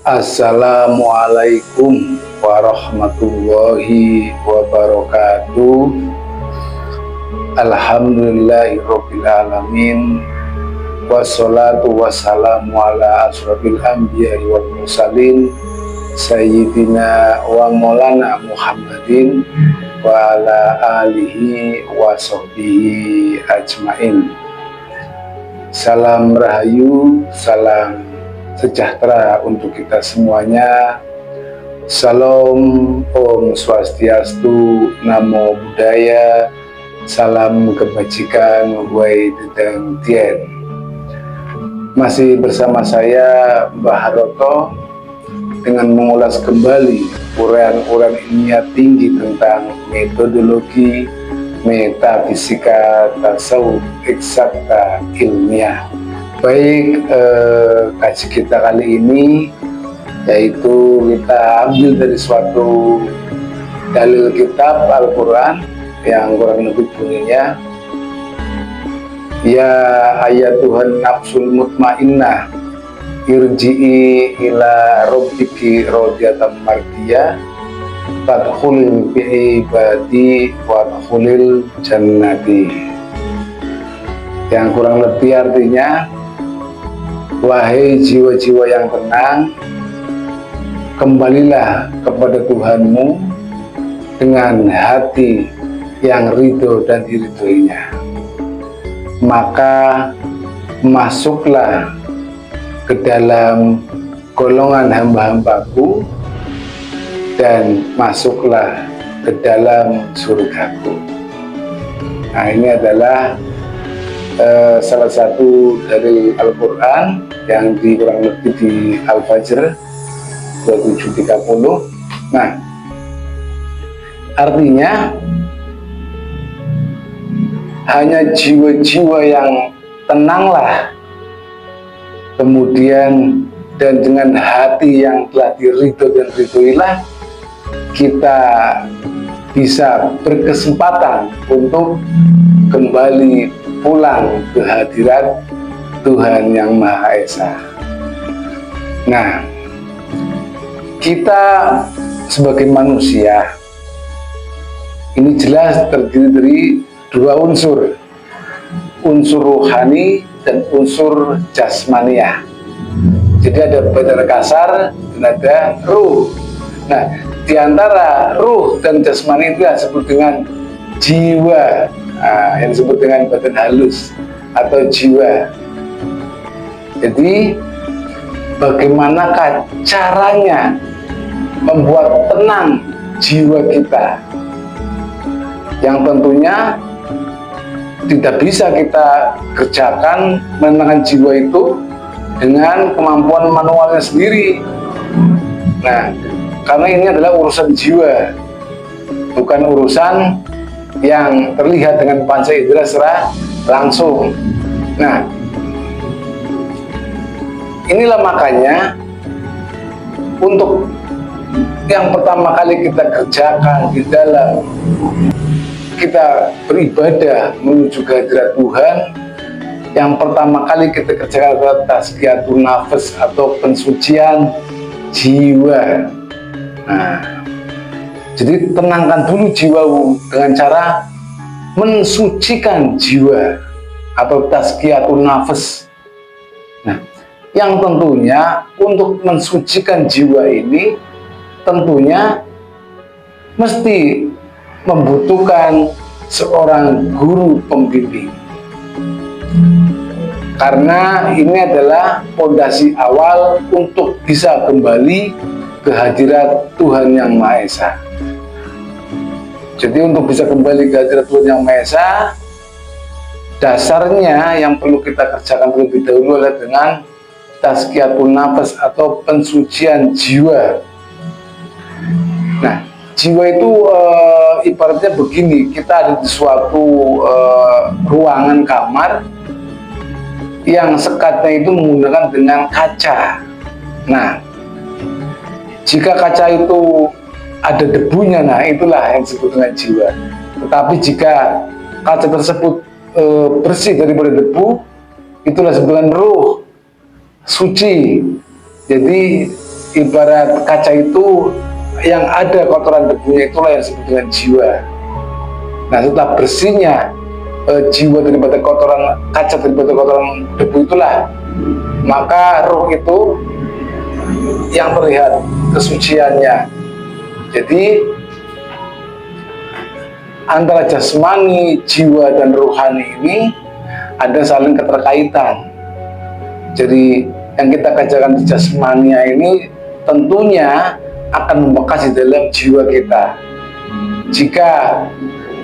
Assalamualaikum warahmatullahi wabarakatuh. Alhamdulillahirabbil alamin. Wassalatu wassalamu ala asrofil anbiya'i wal mursalin sayyidina wa maulana Muhammadin wa ala alihi wa sahbihi ajmain. Salam rahayu, salam sejahtera untuk kita semuanya. Salam, Om Swastiastu, Namo Buddhaya, salam kebajikan, Wai Dedang Tien. Masih bersama saya, Mbah Haroto, dengan mengulas kembali uraian-uraian ilmiah tinggi tentang metodologi metafisika tasawuf eksakta ilmiah. Baik, kaji kita kali ini yaitu kita ambil dari suatu dalil kitab Al-Quran yang kurang lebih bunyinya, ya ayatuhan nafsul mutmainnah irji'i ila rabbiki radiyatan mardiyah fadkhulil fi ibadi wadkhulil jannati. Yang kurang lebih artinya, wahai jiwa-jiwa yang tenang, kembalilah kepada Tuhanmu dengan hati yang ridho dan diridhoinya. Maka masuklah ke dalam golongan hamba-hambaku dan masuklah ke dalam surgaku. Nah, ini adalah salah satu dari Al-Quran yang kurang lebih di Al-Fajr 2730. Nah, artinya hanya jiwa-jiwa yang tenanglah, kemudian dan dengan hati yang telah diridho dan ridhoilah, kita bisa berkesempatan untuk kembali pulang ke hadirat Tuhan Yang Maha Esa. Nah, kita sebagai manusia ini jelas terdiri dari dua unsur, unsur rohani dan unsur jasmaniah. Jadi ada badan kasar dan ada ruh. Nah, di antara ruh dan jasmani itu yang disebut dengan jiwa, yang disebut dengan badan halus atau jiwa. Jadi bagaimanakah caranya membuat tenang jiwa kita, yang tentunya tidak bisa kita kerjakan menenangkan jiwa itu dengan kemampuan manualnya sendiri. Nah, karena ini adalah urusan jiwa, bukan urusan yang terlihat dengan panca indera secara langsung. Nah, inilah makanya untuk yang pertama kali kita kerjakan di dalam kita beribadah menuju kehadirat Tuhan, yang pertama kali kita kerjakan adalah tazkiyatun nafas atau pensucian jiwa. Nah, jadi tenangkan dulu jiwamu dengan cara mensucikan jiwa atau tazkiyatun nafas. Nah, yang tentunya untuk mensucikan jiwa ini tentunya mesti membutuhkan seorang guru pembimbing, karena ini adalah fondasi awal untuk bisa kembali ke hadirat Tuhan Yang Maha Esa. Jadi untuk bisa kembali ke hadirat Tuhan Yang Maha Esa, dasarnya yang perlu kita kerjakan terlebih dahulu adalah dengan tazkiyatun nafas atau pensucian jiwa. Nah, jiwa itu ibaratnya begini, kita ada di suatu ruangan kamar yang sekatnya itu menggunakan dengan kaca. Nah, jika kaca itu ada debunya, nah itulah yang disebut dengan jiwa. Tetapi jika kaca tersebut bersih daripada debu, itulah disebut dengan ruh, suci. Jadi ibarat kaca itu yang ada kotoran debunya itulah yang disebut dengan jiwa. Nah, setelah bersihnya jiwa daripada kotoran kaca, daripada kotoran debu itulah, maka roh itu yang terlihat kesuciannya. Jadi antara jasmani, jiwa, dan rohani ini ada saling keterkaitan. Jadi yang kita kerjakan di jasmania ini tentunya akan membekas di dalam jiwa kita. Jika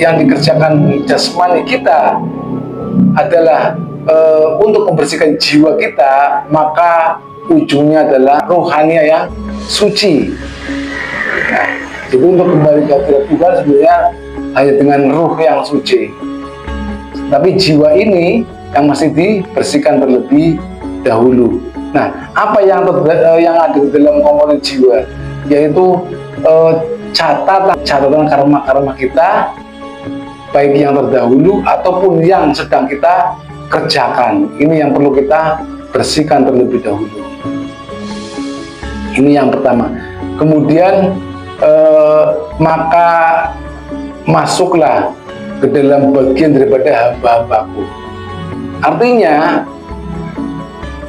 yang dikerjakan di jasmani kita adalah untuk membersihkan jiwa kita, maka ujungnya adalah rohania yang suci. Nah, jadi untuk kembali ke hadirat Tuhan sebenarnya hanya dengan ruh yang suci. Tapi jiwa ini yang masih dibersihkan terlebih dahulu. Nah, apa yang ada di dalam komponen jiwa, yaitu catatan karma-karma kita, baik yang terdahulu ataupun yang sedang kita kerjakan. Ini yang perlu kita bersihkan terlebih dahulu. Ini yang pertama. Kemudian maka masuklah ke dalam bagian daripada hamba-hambaku. Artinya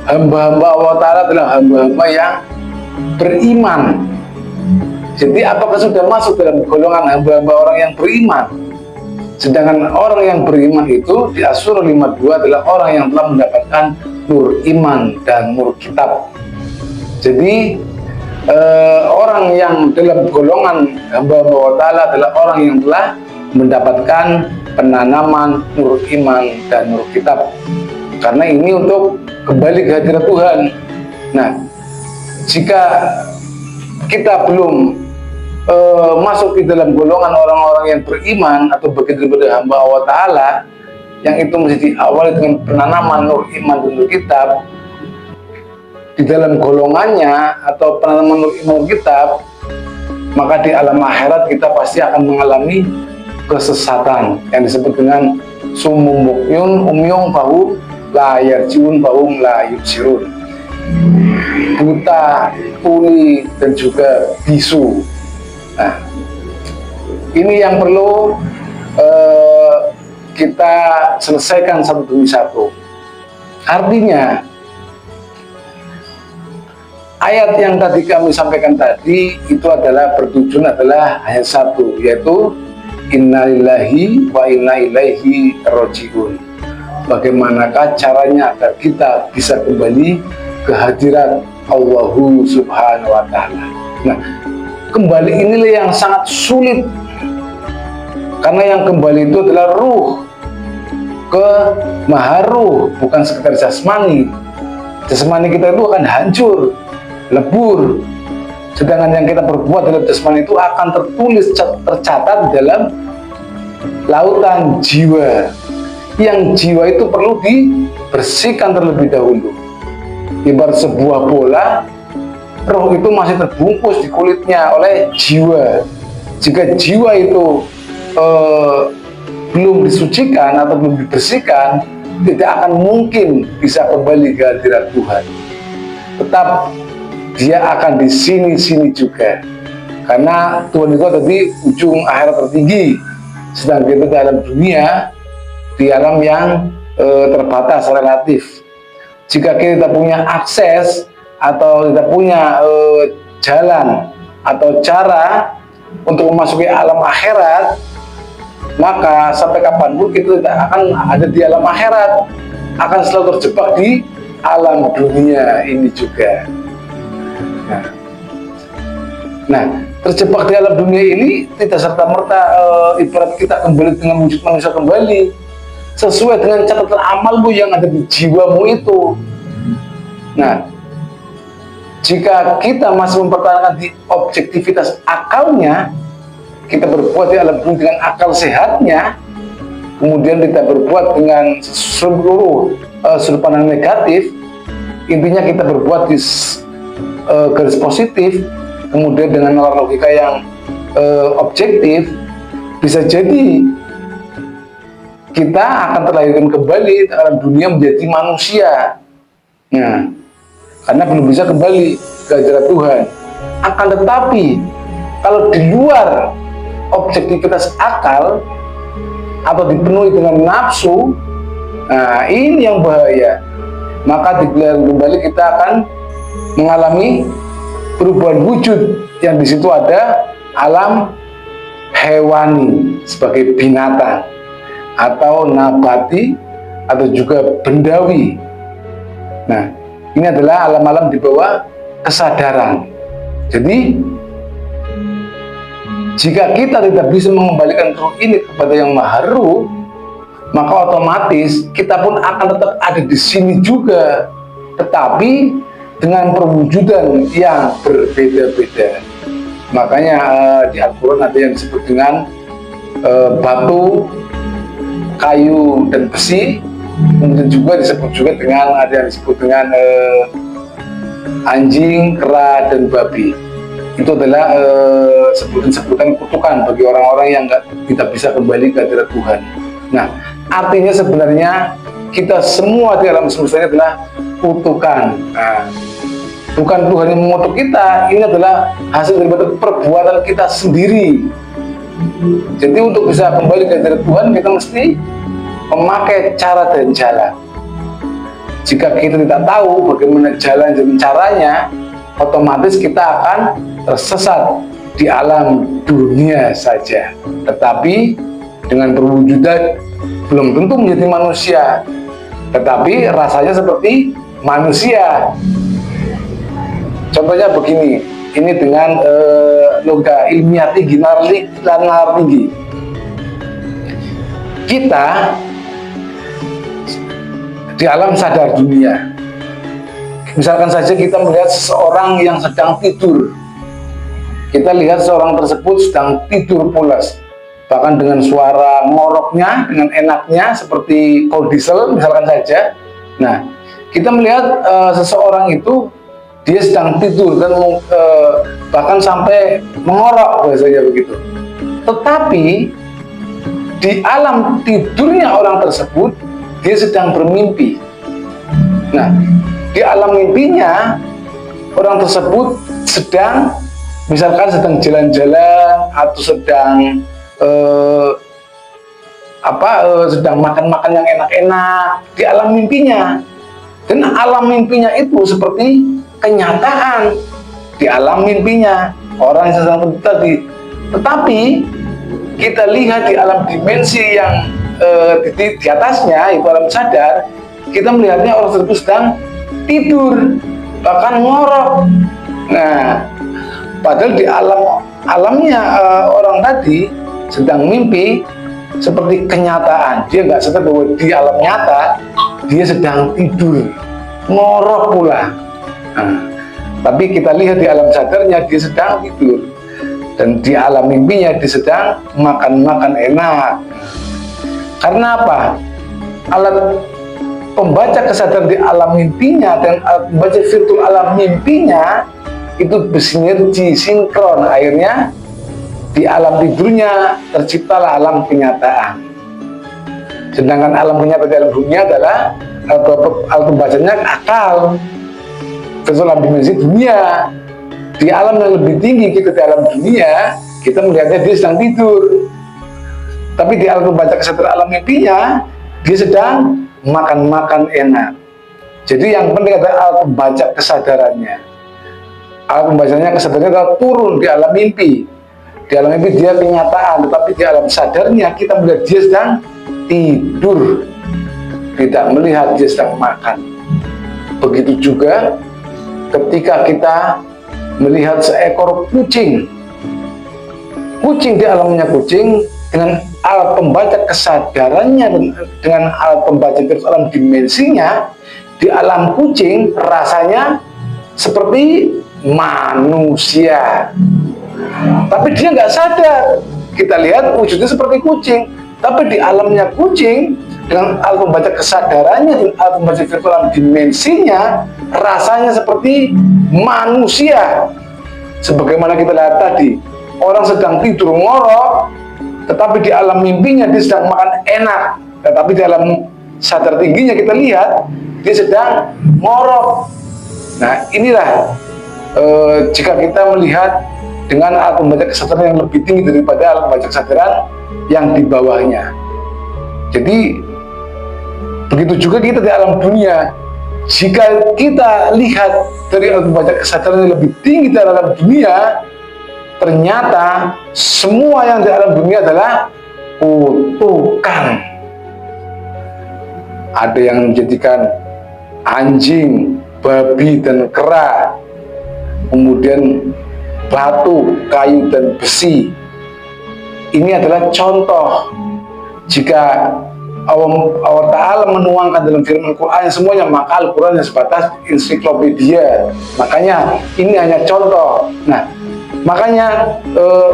hamba-hamba Allah Ta'ala adalah hamba-hamba yang beriman. Jadi apakah sudah masuk dalam golongan hamba-hamba orang yang beriman? Sedangkan orang yang beriman itu di Asy-Syura 52 adalah orang yang telah mendapatkan nur iman dan nur kitab. Jadi orang yang dalam golongan hamba-hamba Allah Ta'ala adalah orang yang telah mendapatkan penanaman nur iman dan nur kitab. Karena ini untuk kembali ke hadirat Tuhan. Nah, jika kita belum masuk di dalam golongan orang-orang yang beriman atau bagian daripada hamba Allah Ta'ala, yang itu mesti diawali dengan penanaman nur iman dan nur kitab, di dalam golongannya atau penanaman nur iman nur kitab, maka di alam akhirat kita pasti akan mengalami kesesatan yang disebut dengan sumum bukyun umyung bahum la yarjiun bahum la yubsirun, buta, tuli, dan juga bisu. Nah, ini yang perlu kita selesaikan satu demi satu. Artinya ayat yang tadi kami sampaikan tadi itu adalah bertujuan adalah hanya satu, yaitu innalillahi wa inna ilaihi rajiun. Bagaimanakah caranya agar kita bisa kembali ke hadirat Allahu Subhanahu wa Ta'ala. Nah, kembali inilah yang sangat sulit, karena yang kembali itu adalah ruh ke maharuh, bukan sekedar jasmani. Jasmani kita itu akan hancur, lebur, sedangkan yang kita perbuat dalam jasmani itu akan tertulis, tercatat dalam lautan jiwa. Yang jiwa itu perlu dibersihkan terlebih dahulu. Ibarat sebuah bola, roh itu masih terbungkus di kulitnya oleh jiwa. Jika jiwa itu belum disucikan atau belum dibersihkan, tidak akan mungkin bisa kembali ke hadirat Tuhan. Tetap dia akan di sini-sini juga, karena Tuhan itu tadi ujung akhirat tertinggi, sedang kita dalam dunia, di alam yang terbatas relatif. Jika kita punya akses atau kita punya jalan atau cara untuk memasuki alam akhirat, maka sampai kapanpun kita tidak akan ada di alam akhirat, akan selalu terjebak di alam dunia ini juga. Nah, terjebak di alam dunia ini tidak serta-merta ibarat kita kembali dengan wujud manusia kembali sesuai dengan catatan amalmu yang ada di jiwamu itu. Nah, jika kita masih mempertahankan di objektivitas akalnya, kita berbuat di alam dunia dengan akal sehatnya, kemudian kita berbuat dengan seluruh sudut pandang negatif, intinya kita berbuat di garis positif, kemudian dengan nalar logika yang objektif, bisa jadi kita akan terlahirkan kembali dalam dunia menjadi manusia. Nah, karena belum bisa kembali kehadirat Tuhan. Akan tetapi kalau di luar objektivitas akal atau dipenuhi dengan nafsu, nah ini yang bahaya. Maka di giliran kembali kita akan mengalami perubahan wujud yang di situ ada alam hewani sebagai binatang atau nabati atau juga bendawi. Nah, ini adalah alam-alam di bawah kesadaran. Jadi jika kita tidak bisa mengembalikan ruh ini kepada yang maha ruh, maka otomatis kita pun akan tetap ada di sini juga, tetapi dengan perwujudan yang berbeda-beda. Makanya di Al-Quran ada yang disebut dengan batu, kayu, dan besi. Kemudian juga disebut juga dengan ada yang disebut dengan anjing, kera, dan babi. Itu adalah sebutan-sebutan kutukan bagi orang-orang yang tidak bisa kembali ke hadirat Tuhan. Nah, artinya sebenarnya kita semua di alam semesta ini adalah kutukan. Nah, bukan Tuhan yang mengutuk kita, ini adalah hasil daripada perbuatan kita sendiri. Jadi untuk bisa kembali ke hadirat Tuhan, kita mesti memakai cara dan jalan. Jika kita tidak tahu bagaimana jalan dan caranya, otomatis kita akan tersesat di alam dunia saja. Tetapi dengan perwujudan belum tentu menjadi manusia, tetapi rasanya seperti manusia. Contohnya begini, ini dengan logika ilmiah tinggi, nalar tinggi. Kita di alam sadar dunia, misalkan saja kita melihat seseorang yang sedang tidur, kita lihat seorang tersebut sedang tidur pulas, bahkan dengan suara ngoroknya, dengan enaknya seperti kol diesel misalkan saja. Nah, kita melihat seseorang itu dia sedang tidur dan bahkan sampai mengorok, biasanya begitu. Tetapi di alam tidurnya orang tersebut dia sedang bermimpi. Nah, di alam mimpinya orang tersebut sedang, misalkan sedang jalan-jalan atau sedang sedang makan-makan yang enak-enak di alam mimpinya. Dan alam mimpinya itu seperti kenyataan di alam mimpinya orang yang sedang tidur tadi. Tetapi kita lihat di alam dimensi yang di atasnya, itu alam sadar, kita melihatnya orang tersebut sedang tidur, bahkan ngorok. Nah, padahal di alamnya orang tadi sedang mimpi seperti kenyataan. Dia nggak sadar bahwa di alam nyata dia sedang tidur, ngorok pula. Nah, tapi kita lihat di alam sadarnya dia sedang tidur, dan di alam mimpinya dia sedang makan-makan enak. Karena apa? Alat pembaca kesadaran di alam mimpinya dan alat pembaca virtual alam mimpinya itu bersinergi, sinkron. Akhirnya di alam tidurnya terciptalah alam kenyataan. Sedangkan alam kenyataan di alam dunia adalah alat pembacanya akal, virtual alam dimensi dunia. Di alam yang lebih tinggi, kita di alam dunia, kita melihatnya dia sedang tidur. Tapi di alam pembaca kesadaran alam mimpinya, dia sedang makan-makan enak. Jadi yang penting adalah alat pembaca kesadarannya. Alat pembacanya kesadarannya adalah turun di alam mimpi. Di alam mimpi dia kenyataan, tetapi di alam sadarnya kita melihat dia sedang tidur, tidak melihat dia sedang makan. Begitu juga ketika kita melihat seekor kucing. Kucing di alamnya kucing, dengan alat pembaca kesadarannya dan dengan alat pembaca alam dimensinya, di alam kucing rasanya seperti manusia. Tapi dia nggak sadar. Kita lihat wujudnya seperti kucing, tapi di alamnya kucing dengan alat pembaca kesadarannya dan alat pembaca virtual alam dimensinya rasanya seperti manusia. Sebagaimana kita lihat tadi, orang sedang tidur ngorok, tetapi di alam mimpinya dia sedang makan enak. Tetapi di alam sadar tingginya kita lihat dia sedang ngorok. Nah, inilah jika kita melihat dengan alat pembaca kesadaran yang lebih tinggi daripada alat pembaca kesadaran yang di bawahnya. Jadi begitu juga kita di alam dunia. Jika kita lihat dari alat pembaca kesadaran yang lebih tinggi dari alam dunia, ternyata semua yang di alam dunia adalah kutukan. Ada yang menjadikan anjing, babi, dan kera, kemudian batu, kayu, dan besi. Ini adalah contoh. Jika Allah Ta'ala menuangkan dalam firman Quran semuanya, maka Al-Quran yang sebatas ensiklopedia. Makanya ini hanya contoh. Nah, makanya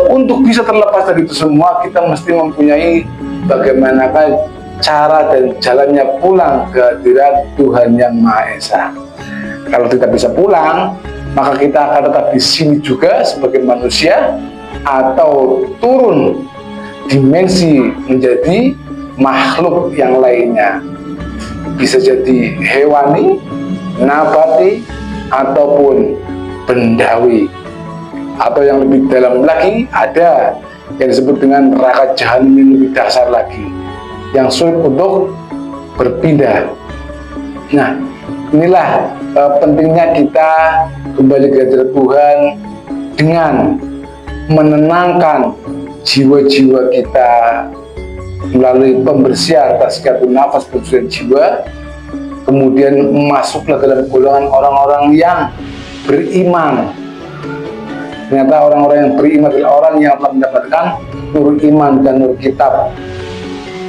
untuk bisa terlepas dari itu semua, kita mesti mempunyai bagaimanakah cara dan jalannya pulang ke hadirat Tuhan Yang Maha Esa. Kalau tidak bisa pulang, maka kita akan tetap di sini juga sebagai manusia, atau turun dimensi menjadi makhluk yang lainnya. Bisa jadi hewani, nabati, ataupun bendawi. Atau yang lebih dalam lagi, ada yang disebut dengan neraka jahanam yang lebih dasar lagi, yang sulit untuk berpindah. Nah, inilah pentingnya kita kembali ke hadirat Tuhan dengan menenangkan jiwa-jiwa kita melalui pembersihan tazkiyatun nafas, pensucian jiwa. Kemudian masuklah dalam golongan orang-orang yang beriman. Ternyata orang-orang yang beriman adalah orang yang telah mendapatkan nur iman dan nur kitab.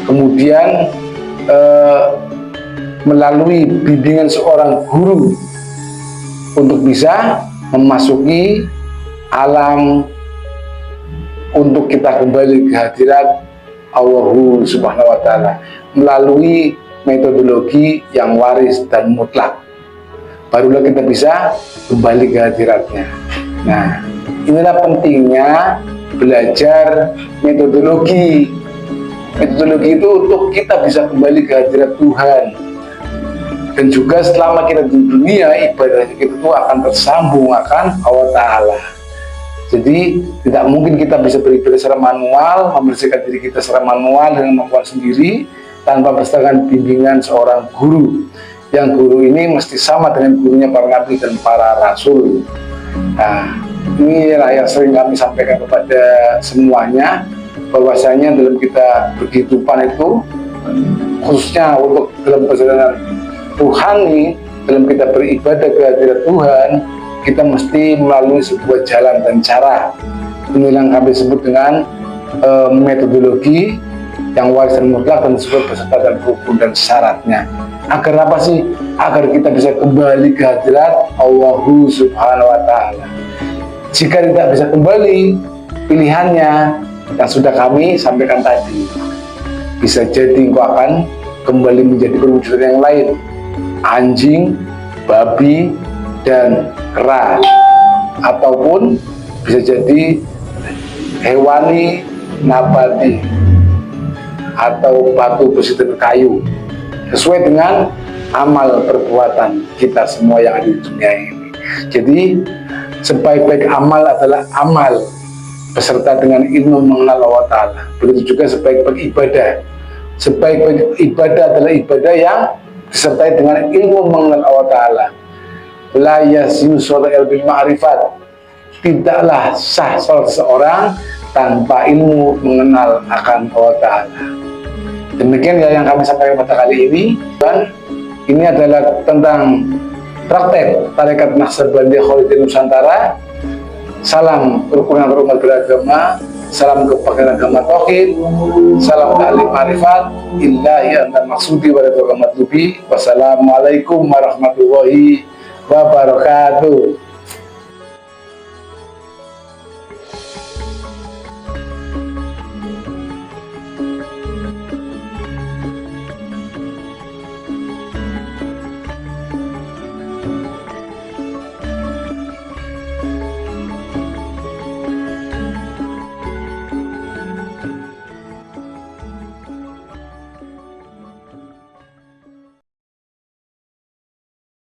Kemudian melalui bimbingan seorang guru untuk bisa memasuki alam untuk kita kembali ke hadirat Allah Subhanahu wa Ta'ala melalui metodologi yang waris dan mutlak. Barulah kita bisa kembali ke hadiratnya. Nah, inilah pentingnya belajar metodologi. Metodologi itu untuk kita bisa kembali ke hadirat Tuhan. Dan juga selama kita di dunia, ibadah kita itu akan tersambung akan Allah Ta'ala. Jadi tidak mungkin kita bisa beribadah secara manual, membersihkan diri kita secara manual dengan kemampuan sendiri tanpa berdasarkan bimbingan seorang guru. Yang guru ini mesti sama dengan gurunya para nabi dan para rasul. Nah, inilah yang sering kami sampaikan kepada semuanya, bahwasanya dalam kita berkehidupan itu, khususnya untuk dalam perjalanan Tuhan, dalam kita beribadah ke hadirat Tuhan, kita mesti melalui sebuah jalan dan cara. Ini yang kami sebut dengan metodologi yang waris dan mutlak dan sesuai beserta dan rukun dan syaratnya. Agar apa sih? Agar kita bisa kembali ke hadirat Allah Subhanahu wa Ta'ala. Jika tidak bisa kembali, pilihannya yang sudah kami sampaikan tadi. Bisa jadi engkau akan kembali menjadi perwujudan yang lain, anjing, babi, dan kera, ataupun bisa jadi hewani, nabati, atau batu, besi, dan kayu, sesuai dengan amal perbuatan kita semua yang ada di dunia ini. Jadi sebaik-baik amal adalah amal beserta dengan ilmu mengenal Allah Ta'ala. Begitu juga sebaik-baik ibadah. Sebaik-baik ibadah adalah ibadah yang disertai dengan ilmu mengenal Allah Ta'ala. La yasiu sholatu bil ma'rifat. Tidaklah sah salat seseorang tanpa ilmu mengenal akan Allah Ta'ala. Demikian ya yang kami sampaikan pada kali ini. Dan ini adalah tentang praktek Tarekat Naqsabandiyah Kholidiyyah Nusantara. Salam kerukunan umat beragama, salam kebahagiaan agama tauhid, salam ta'lim ma'rifat, illahi anta maksudi wa ridha matlubi. Wassalamualaikum warahmatullahi wabarakatuh.